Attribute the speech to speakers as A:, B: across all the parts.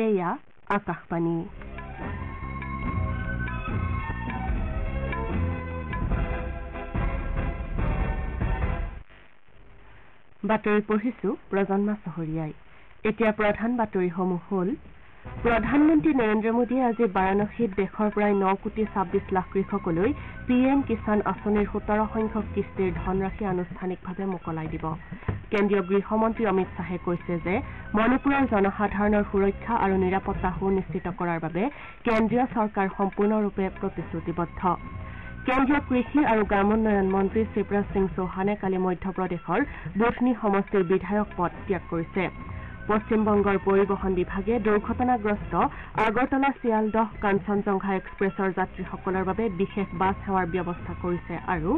A: এয়া আকাশবাণী বাতৰি পঢ়িছো প্ৰজন্মা চহৰীয়াই এতিয়া প্ৰধান বাতৰিসমূহ হ'ল প্ৰধানমন্ত্ৰী নৰেন্দ্ৰ মোদীয়ে আজি বাৰাণসীত দেশৰ প্ৰায় 9 কোটি 26 লাখ কৃষকলৈ পিএম কিষাণ আঁচনিৰ 17 সংখ্যক কিস্তিৰ ধনৰাশি আনুষ্ঠানিকভাৱে মোকলাই দিব কেন্দ্ৰীয় গৃহমন্ত্ৰী অমিত শ্বাহে কৈছে যে মণিপুৰৰ জনসাধাৰণৰ সুৰক্ষা আৰু নিৰাপত্তা সুনিশ্চিত কৰাৰ বাবে কেন্দ্ৰীয় চৰকাৰ সম্পূৰ্ণৰূপে প্ৰতিশ্ৰুতিবদ্ধ কেন্দ্ৰীয় কৃষি আৰু গ্ৰামোন্নয়ন মন্ত্ৰী শিৱৰাজ সিং চৌহানে কালি মধ্যপ্ৰদেশৰ বুধনী সমষ্টিৰ বিধায়ক পদ ত্যাগ কৰিছে পশ্চিমবংগৰ পৰিবহণ বিভাগে দুৰ্ঘটনাগ্ৰস্ত আগৰতলা শিয়ালদহ কাঞ্চনজংঘা এক্সপ্ৰেছৰ যাত্ৰীসকলৰ বাবে বিশেষ বাছ সেৱাৰ ব্যৱস্থা কৰিছে আৰু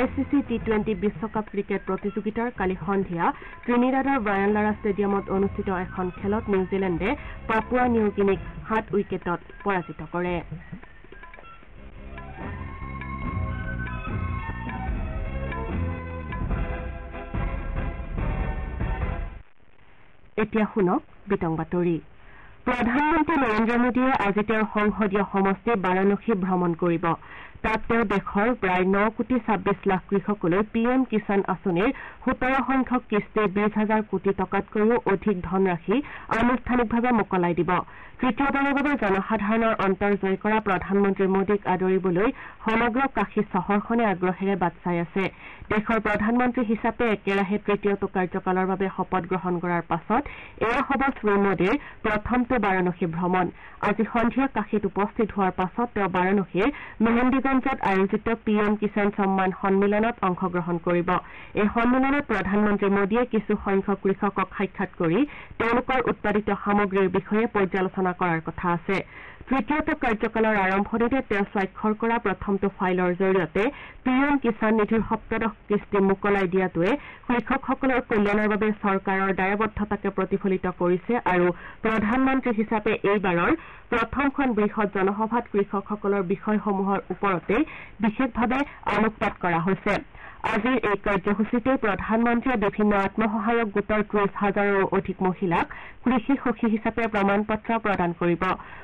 A: ICC T20 বিশ্বকাপ ক্ৰিকেট প্ৰতিযোগিতাৰ কালি সন্ধিয়া ত্ৰিনিদাদৰ ব্ৰায়ান লাৰা ষ্টেডিয়ামত অনুষ্ঠিত এখন খেলত নিউজিলেণ্ডে পাপুৱা নিউ গিনিক 7 উইকেটত পৰাজিত কৰে এতিয়া শুনক বিতং বাতৰি প্ৰধানমন্ত্ৰী নৰেন্দ্ৰ মোদীয়ে আজি তেওঁৰ সংসদীয় সমষ্টি বাৰাণসী ভ্ৰমণ কৰিব তাত তেওঁ দেশৰ প্ৰায় 9 কোটি 26 লাখ কৃষকলৈ পিএম কিষাণ আঁচনিৰ 17 সংখ্যক কিস্তিৰ 20,000 কোটি টকাতকৈও অধিক ধনৰাশি আনুষ্ঠানিকভাৱে মোকলাই দিব তৃতীয়বাৰৰ বাবে জনসাধাৰণৰ অন্তৰ জয় কৰা প্ৰধানমন্ত্ৰী মোদীক আদৰিবলৈ সমগ্ৰ কাশী চহৰখনে আগ্ৰহেৰে বাট চাই আছে দেশৰ প্ৰধানমন্ত্ৰী হিচাপে একেৰাহে তৃতীয়টো কাৰ্যকালৰ বাবে শপত গ্ৰহণ কৰাৰ পাছত এয়া হ'ব শ্ৰী মোদীৰ প্ৰথমটো বাৰাণসী ভ্ৰমণ আজি সন্ধিয়া কাশীত উপস্থিত হোৱাৰ পাছত তেওঁ বাৰাণসীৰ মেহেন্দিগঞ্জত আয়োজিত পিএম কিষাণ সন্মান সন্মিলনত অংশগ্ৰহণ কৰিব এই সন্মিলনত প্ৰধানমন্ত্ৰী মোদীয়ে কিছু সংখ্যক কৃষকক সাক্ষাৎ কৰি তেওঁলোকৰ উৎপাদিত সামগ্ৰীৰ বিষয়ে পৰ্যালোচনা কৰাৰ কথা আছে তৃতীয়টো কাৰ্যকালৰ আৰম্ভণিতে তেওঁ স্বাক্ষৰ কৰা প্ৰথমটো ফাইলৰ জৰিয়তে পিএম কিষাণ নিধিৰ 17 কিস্তি মোকলাই দিয়াটোৱে কৃষকসকলৰ কল্যাণৰ বাবে চৰকাৰৰ দায়বদ্ধতাকে প্ৰতিফলিত কৰিছে আৰু প্ৰধানমন্ত্ৰী হিচাপে এইবাৰৰ প্ৰথমখন বৃহৎ জনসভাত কৃষকসকলৰ বিষয়সমূহৰ ওপৰতে বিশেষভাৱে আলোকপাত কৰা হৈছে আজিৰ এই কাৰ্যসূচীতে প্ৰধানমন্ত্ৰীয়ে বিভিন্ন আত্মসহায়ক গোটৰ 30,000ৰো অধিক মহিলাক কৃষি সখী হিচাপে প্ৰমাণপত্ৰ প্ৰদান কৰিব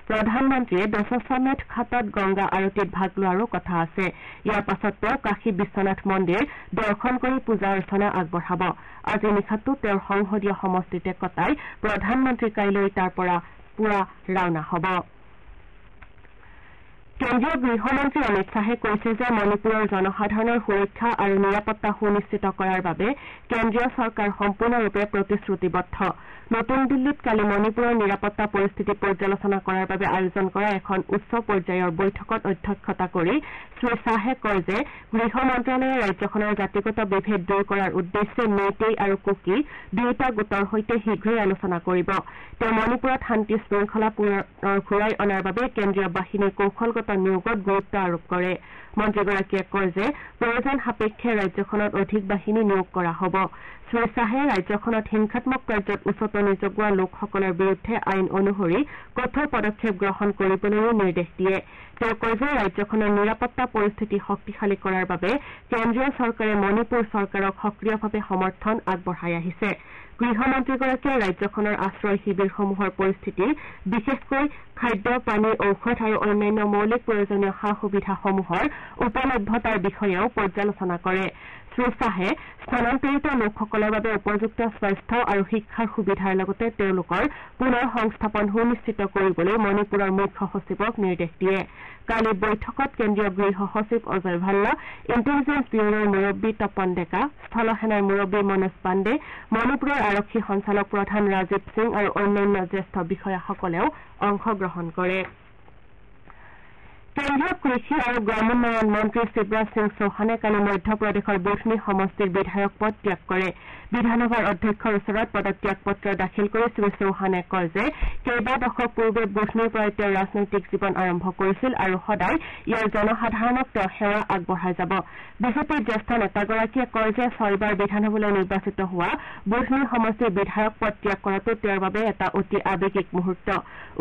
A: প্ৰধানমন্ত্ৰীয়ে দশস্বমেধ ঘাটত গংগা আৰতিত ভাগ লোৱাৰো কথা আছে ইয়াৰ পাছত তেওঁ কাশী বিশ্বনাথ মন্দিৰ দৰ্শন কৰি পূজা অৰ্চনা আগবঢ়াব আজি নিশাটো তেওঁৰ সংসদীয় সমষ্টিতে কটাই প্ৰধানমন্ত্ৰী কাইলৈ তাৰ পৰা পুৱা ৰাওনা হ'ব কেন্দ্ৰীয় গৃহমন্ত্ৰী অমিত শ্বাহে কৈছে যে মণিপুৰৰ জনসাধাৰণৰ সুৰক্ষা আৰু নিৰাপত্তা সুনিশ্চিত কৰাৰ বাবে কেন্দ্ৰীয় চৰকাৰ সম্পূৰ্ণৰূপে প্ৰতিশ্ৰুতিবদ্ধ নতুন দিল্লীত কালি মণিপুৰৰ নিৰাপত্তা পৰিস্থিতি পৰ্যালোচনা কৰাৰ বাবে আয়োজন কৰা এখন উচ্চ পৰ্যায়ৰ বৈঠকত অধ্যক্ষতা কৰি শ্ৰী শ্বাহে কয় যে গৃহ মন্ত্ৰালয়ে ৰাজ্যখনৰ জাতিগত বিভেদ দূৰ কৰাৰ উদ্দেশ্যে মেইটেই আৰু কুকি দুয়োটা গোটৰ সৈতে শীঘ্ৰেই আলোচনা কৰিব তেওঁ মণিপুৰত শান্তি শৃংখলা পুনৰ ঘূৰাই অনাৰ বাবে কেন্দ্ৰীয় বাহিনীৰ কৌশলগত নিয়োগত গুৰুত্ব আৰোপ কৰে মন্ত্ৰীগৰাকীয়ে কয় যে প্ৰয়োজন সাপেক্ষে ৰাজ্যখনত অধিক বাহিনী নিয়োগ কৰা হ'ব শ্ৰী শ্বাহে ৰাজ্যখনত হিংসাত্মক কাৰ্যত উচতনি যোগোৱা লোকসকলৰ বিৰুদ্ধে আইন অনুসৰি কঠোৰ পদক্ষেপ গ্ৰহণ কৰিবলৈও নিৰ্দেশ দিয়ে তেওঁ কয় যে ৰাজ্যখনৰ নিৰাপত্তা পৰিস্থিতি শক্তিশালী কৰাৰ বাবে কেন্দ্ৰীয় চৰকাৰে মণিপুৰ চৰকাৰক সক্ৰিয়ভাৱে সমৰ্থন আগবঢ়াই আহিছে গৃহমন্ত্ৰীগৰাকীয়ে ৰাজ্যখনৰ আশ্ৰয় শিবিৰসমূহৰ পৰিস্থিতি বিশেষকৈ খাদ্য পানী ঔষধ আৰু অন্যান্য মৌলিক প্ৰয়োজনীয় সা সুবিধাসমূহৰ উপলব্ধতাৰ বিষয়েও পৰ্যালোচনা কৰে শ্ৰী শ্বাহে স্থানান্তৰিত লোকসকলৰ বাবে উপযুক্ত স্বাস্থ্য আৰু শিক্ষাৰ সুবিধাৰ লগতে তেওঁলোকৰ পুনৰ সংস্থাপন সুনিশ্চিত কৰিবলৈ মণিপুৰৰ মুখ্য সচিবক নিৰ্দেশ দিয়ে কালি বৈঠকত কেন্দ্ৰীয় গৃহ সচিব অজয় ভাল্লা ইণ্টেলিজেন্স ব্যুৰোৰ মুৰব্বী তপন ডেকা স্থলসেনাৰ মুৰব্বী মনোজ পাণ্ডে মণিপুৰৰ আৰক্ষী সঞ্চালক প্ৰধান ৰাজীৱ সিং আৰু অন্যান্য জ্যেষ্ঠ বিষয়াসকলেও অংশগ্ৰহণ কৰে কেন্দ্ৰীয় কৃষি আৰু গ্ৰামোন্নয়ন মন্ত্ৰী শিৱৰাজ সিং চৌহানে কালি মধ্যপ্ৰদেশৰ বুধনী সমষ্টিৰ বিধায়ক পদ ত্যাগ কৰে বিধানসভাৰ অধ্যক্ষৰ ওচৰত পদত্যাগ পত্ৰ দাখিল কৰি শ্ৰী চৌহানে কয় যে কেইবা দশক পূৰ্বে বুধনীৰ পৰা তেওঁ ৰাজনৈতিক জীৱন আৰম্ভ কৰিছিল আৰু সদায় ইয়াৰ জনসাধাৰণক তেওঁ সেৱা আগবঢ়াই যাব বিজেপিৰ জ্যেষ্ঠ নেতাগৰাকীয়ে কয় যে 6বাৰ বিধানসভালৈ নিৰ্বাচিত হোৱা বুধনী সমষ্টিৰ বিধায়ক পদ ত্যাগ কৰাটো তেওঁৰ বাবে এটা অতি আৱেগিক মুহূৰ্ত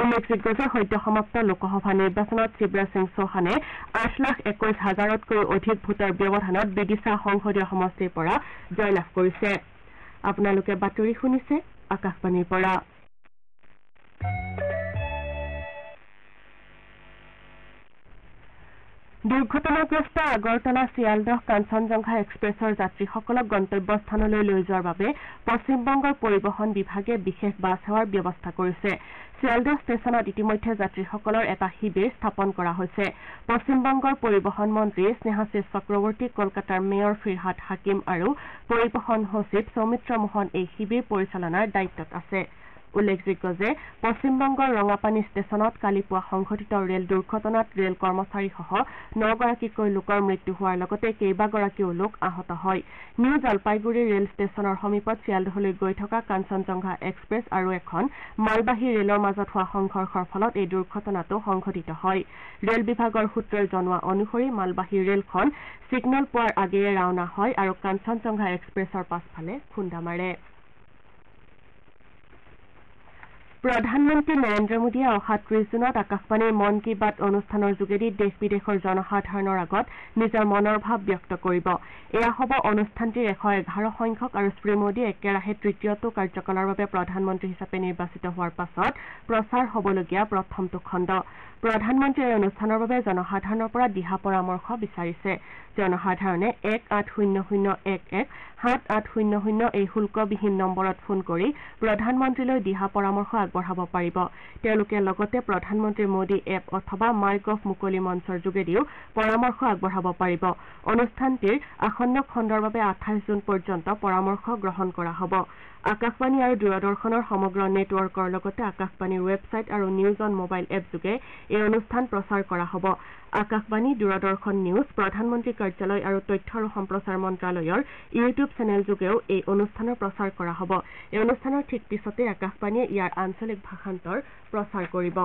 A: উল্লেখযোগ্য যে সদ্য সমাপ্ত লোকসভা নিৰ্বাচনত শিৱৰাজ সিং চৌহানে 8,21,000তকৈ অধিক ভোটৰ ব্যৱধানত বিদিশা সংসদীয় সমষ্টিৰ পৰা জয়লাভ কৰিছে আপোনালোকে বাতৰি শুনিছে আকাশবাণীৰ পৰা দুৰ্ঘটনাগ্ৰস্ত আগৰতলা শিয়ালদহ কাঞ্চনজংঘা এক্সপ্ৰেছৰ যাত্ৰীসকলক গন্তব্যস্থানলৈ লৈ যোৱাৰ বাবে পশ্চিমবংগৰ পৰিবহণ বিভাগে বিশেষ বাছ সেৱাৰ ব্যৱস্থা কৰিছে। শিয়ালদহ ষ্টেচনত ইতিমধ্যে যাত্ৰীসকলৰ এটা শিবিৰ স্থাপন কৰা হৈছে। পশ্চিমবংগৰ পৰিবহণ মন্ত্ৰী স্নেহাশিষ চক্ৰৱৰ্তী, কলকাতাৰ মেয়ৰ ফিৰহাদ হাকিম আৰু পৰিবহণ সচিব সৌমিত্ৰ মোহন এই শিবিৰ পৰিচালনাৰ দায়িত্বত আছে। উল্লেখযোগ্য যে পশ্চিমবংগৰ ৰঙাপানী ষ্টেচনত কালি পুৱা সংঘটিত ৰেল দুৰ্ঘটনাত ৰেল কৰ্মচাৰীসহ 9 গৰাকীকৈ লোকৰ মৃত্যু হোৱাৰ লগতে কেইবাগৰাকীও লোক আহত হয়। নিউ জলপাইগুৰি ৰেল ষ্টেচনৰ সমীপত শিয়ালদহলৈ গৈ থকা কাঞ্চনজংঘা এক্সপ্ৰেছ আৰু এখন মালবাহী ৰেলৰ মাজত হোৱা সংঘৰ্ষৰ ফলত এই দুৰ্ঘটনাটো সংঘটিত হয়। ৰেল বিভাগৰ সূত্ৰই জনোৱা অনুসৰি মালবাহী ৰেলখন ছিগনেল পোৱাৰ আগেয়ে ৰাওনা হয় আৰু কাঞ্চনজংঘা এক্সপ্ৰেছৰ পাছফালে খুন্দা মাৰে। প্ৰধানমন্ত্ৰী নৰেন্দ্ৰ মোদীয়ে অহা 30 জুনত আকাশবাণীৰ মন কী বাত অনুষ্ঠানৰ যোগেদি দেশ বিদেশৰ জনসাধাৰণৰ আগত নিজৰ মনৰ ভাৱ ব্যক্ত কৰিব। এয়া হ'ব অনুষ্ঠানটিৰ 111 সংখ্যক আৰু শ্ৰী মোদী একেৰাহে তৃতীয়টো কাৰ্যকালৰ বাবে প্ৰধানমন্ত্ৰী হিচাপে নিৰ্বাচিত হোৱাৰ পাছত প্ৰচাৰ হ'বলগীয়া প্ৰথমটো খণ্ড। প্ৰধানমন্ত্ৰীয়ে এই অনুষ্ঠানৰ বাবে জনসাধাৰণৰ পৰা দিহা পৰামৰ্শ বিচাৰিছে। জনসাধাৰণে 1800117800 এই শুল্কবিহীন নম্বৰত ফোন কৰি প্ৰধানমন্ত্ৰীলৈ দিহা পৰামৰ্শ আগবঢ়াব পাৰিব। তেওঁলোকে লগতে প্ৰধানমন্ত্ৰী মোদী এপ অথবা মাই গভ মুকলি মঞ্চৰ যোগেদিও পৰামৰ্শ আগবঢ়াব পাৰিব। অনুষ্ঠানটিৰ আসন্ন খণ্ডৰ বাবে 28 জুন পৰ্যন্ত পৰামৰ্শ গ্ৰহণ কৰা হ'ব। আকাশবাণী আৰু দূৰদৰ্শনৰ সমগ্ৰ নেটৱৰ্কৰ লগতে আকাশবাণীৰ ৱেবছাইট আৰু নিউজ অন মোবাইল এপ যোগে এই অনুষ্ঠান প্ৰচাৰ কৰা হ'ব। আকাশবাণী, দূৰদৰ্শন নিউজ, প্ৰধানমন্ত্ৰী কাৰ্যালয় আৰু তথ্য আৰু সম্প্ৰচাৰ মন্ত্ৰালয়ৰ ইউটিউব চেনেল যোগেও এই অনুষ্ঠানৰ প্ৰচাৰ কৰা হ'ব। এই অনুষ্ঠানৰ ঠিক পিছতে আকাশবাণীয়ে ইয়াৰ আঞ্চলিক ভাষান্তৰ প্ৰচাৰ কৰিব।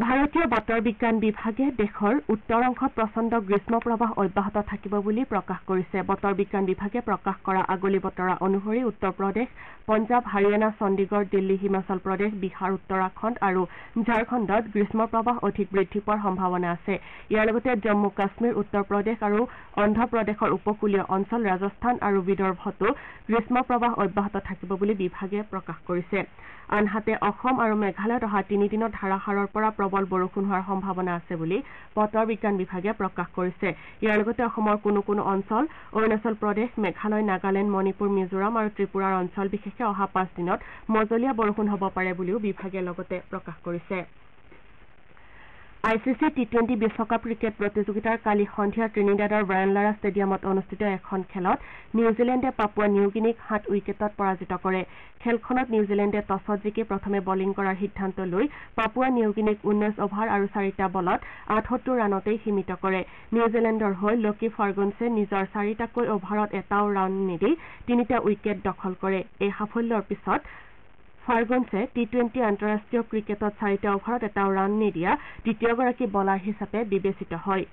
A: ভাৰতীয় বতৰ বিজ্ঞান বিভাগে দেশৰ উত্তৰ অংশত প্ৰচণ্ড গ্ৰীষ্ম প্ৰৱাহ অব্যাহত থাকিব বুলি প্ৰকাশ কৰিছে। বতৰ বিজ্ঞান বিভাগে প্ৰকাশ কৰা আগলি বতৰা অনুসৰি উত্তৰ প্ৰদেশ, পঞ্জাৱ, হাৰিয়ানা, চণ্ডীগড়, দিল্লী, হিমাচল প্ৰদেশ, বিহাৰ, উত্তৰাখণ্ড আৰু ঝাৰখণ্ডত গ্ৰীষ্ম প্ৰৱাহ অধিক বৃদ্ধি পোৱাৰ সম্ভাৱনা আছে। ইয়াৰ লগতে জম্মু কাশ্মীৰ, উত্তৰ প্ৰদেশ আৰু অন্ধ্ৰ প্ৰদেশৰ উপকূলীয় অঞ্চল, ৰাজস্থান আৰু বিদৰ্ভতো গ্ৰীষ্ম প্ৰৱাহ অব্যাহত থাকিব বুলি বিভাগে প্ৰকাশ কৰিছে। আনহাতে অসম আৰু মেঘালয়ত অহা 3 দিনত ধাৰাসাৰৰ পৰা প্ৰবল বৰষুণ হোৱাৰ সম্ভাৱনা আছে বুলি বতৰ বিজ্ঞান বিভাগে প্ৰকাশ কৰিছে। ইয়াৰ লগতে অসমৰ কোনো কোনো অঞ্চল, অৰুণাচল প্ৰদেশ, মেঘালয়, নাগালেণ্ড, মণিপুৰ, মিজোৰাম আৰু ত্ৰিপুৰাৰ অঞ্চল বিশেষে অহা 5 দিনত মজলীয়া বৰষুণ হ'ব পাৰে বুলিও বিভাগে লগতে প্ৰকাশ কৰিছে। ICC T20 বিশ্বকাপ ক্ৰিকেট প্ৰতিযোগিতাৰ কালি সন্ধিয়া ত্ৰিনিদাদৰ ব্ৰায়ান লাৰা ষ্টেডিয়ামত অনুষ্ঠিত এখন খেলত নিউজিলেণ্ডে পাপুৱা নিউগিনিক 7 উইকেটত পৰাজিত কৰে। খেলখনত নিউজিলেণ্ডে টছত জিকি প্ৰথমে বলিং কৰাৰ সিদ্ধান্ত লৈ পাপুৱা নিউগিনিক 19 অভাৰ আৰু 4টা বলত 78 ৰানতেই সীমিত কৰে। নিউজিলেণ্ডৰ হৈ লকি ফাৰ্গুনছে নিজৰ 4টাকৈ অভাৰত এটাও ৰান নিদি 3টা উইকেট দখল কৰে। এই সাফল্যৰ পিছত ফাৰ্গুনছে T20 আন্তঃৰাষ্ট্ৰীয় ক্ৰিকেটত 4টা অভাৰত এটাও ৰান নিদিয়া দ্বিতীয়গৰাকী বলাৰ হিচাপে বিবেচিত হয়।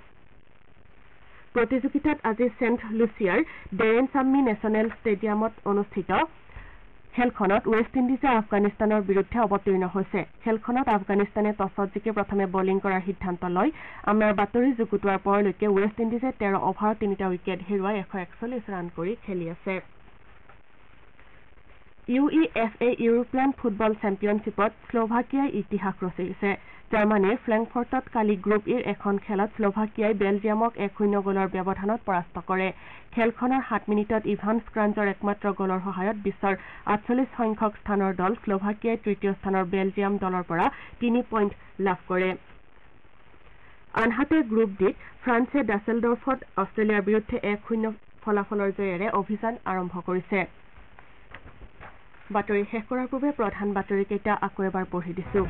A: প্ৰতিযোগিতাত আজি ছেণ্ট লুচিয়াৰ ডেৰেন চাম্মি নেচনেল ষ্টেডিয়ামত অনুষ্ঠিত খেলখনত ৱেষ্ট ইণ্ডিজে আফগানিস্তানৰ বিৰুদ্ধে অৱতীৰ্ণ হৈছে। খেলখনত আফগানিস্তানে টছত জিকি প্ৰথমে বলিং কৰাৰ সিদ্ধান্ত লয়। আমাৰ বাতৰি যুগুতোৱাৰ পৰলৈকে ৱেষ্ট ইণ্ডিজে 13 অভাৰত 3টা উইকেট হেৰুৱাই 141 ৰান কৰি খেলি আছে। UEFA ইউৰোপিয়ান ফুটবল চেম্পিয়নশ্বিপত শ্লোভাকিয়াই ইতিহাস ৰচিছে। জাৰ্মানীৰ ফ্ৰেংকফৰ্টত কালি গ্ৰুপ ইৰ এখন খেলত শ্লোভাকিয়াই বেলজিয়ামক 1-0 গ'লৰ ব্যৱধানত পৰাস্ত কৰে। খেলখনৰ 7 মিনিটত ইভান স্ক্ৰাঞ্জৰ একমাত্ৰ গ'লৰ সহায়ত বিশ্বৰ 48 সংখ্যক স্থানৰ দল শ্লোভাকিয়াই তৃতীয় স্থানৰ বেলজিয়াম দলৰ পৰা 3 পইণ্ট লাভ কৰে। আনহাতে গ্ৰুপ ডিত ফ্ৰান্সে ডাছেলডৰ্ফত অষ্ট্ৰেলিয়াৰ বিৰুদ্ধে 1-0 ফলাফলৰ জয়েৰে অভিযান আৰম্ভ কৰিছে। বাতৰি শেষ কৰাৰ পূৰ্বে প্ৰধান বাতৰিকেইটা আকৌ এবাৰ পঢ়ি দিছো।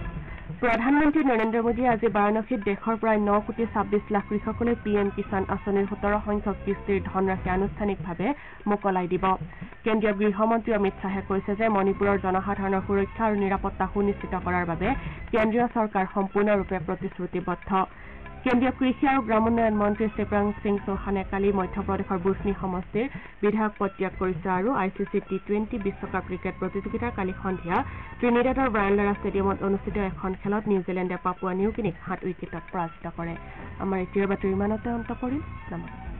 A: প্ৰধানমন্ত্ৰী নৰেন্দ্ৰ মোদীয়ে আজি বাৰাণসীত দেশৰ প্ৰায় 9,26,00,000 কৃষকলৈ PM কিষাণ আঁচনিৰ 17 সংখ্যক কিস্তিৰ ধনৰাশি আনুষ্ঠানিকভাৱে মোকলাই দিব। কেন্দ্ৰীয় গৃহমন্ত্ৰী অমিত শ্বাহে কৈছে যে মণিপুৰৰ জনসাধাৰণৰ সুৰক্ষা আৰু নিৰাপত্তা সুনিশ্চিত কৰাৰ বাবে কেন্দ্ৰীয় চৰকাৰ সম্পূৰ্ণৰূপে প্ৰতিশ্ৰুতিবদ্ধ। কেন্দ্ৰীয় কৃষি আৰু গ্ৰামোন্নয়ন মন্ত্ৰী শিৱৰাজ সিং চৌহানে কালি মধ্যপ্ৰদেশৰ বুছনি সমষ্টিৰ বিধায়ক পদত্যাগ কৰিছে আৰু ICC T20 বিশ্বকাপ ক্ৰিকেট প্ৰতিযোগিতাৰ কালি সন্ধিয়া ত্ৰিনিদাদৰ ব্ৰায়ান লাৰা ষ্টেডিয়ামত অনুষ্ঠিত এখন খেলত নিউজিলেণ্ডে পাপুৱা নিউগিনিক 7 উইকেটত পৰাজিত কৰে। আমাৰ এতিয়াৰ বাতৰি ইমানতে অন্ত পৰিল। নমস্কাৰ।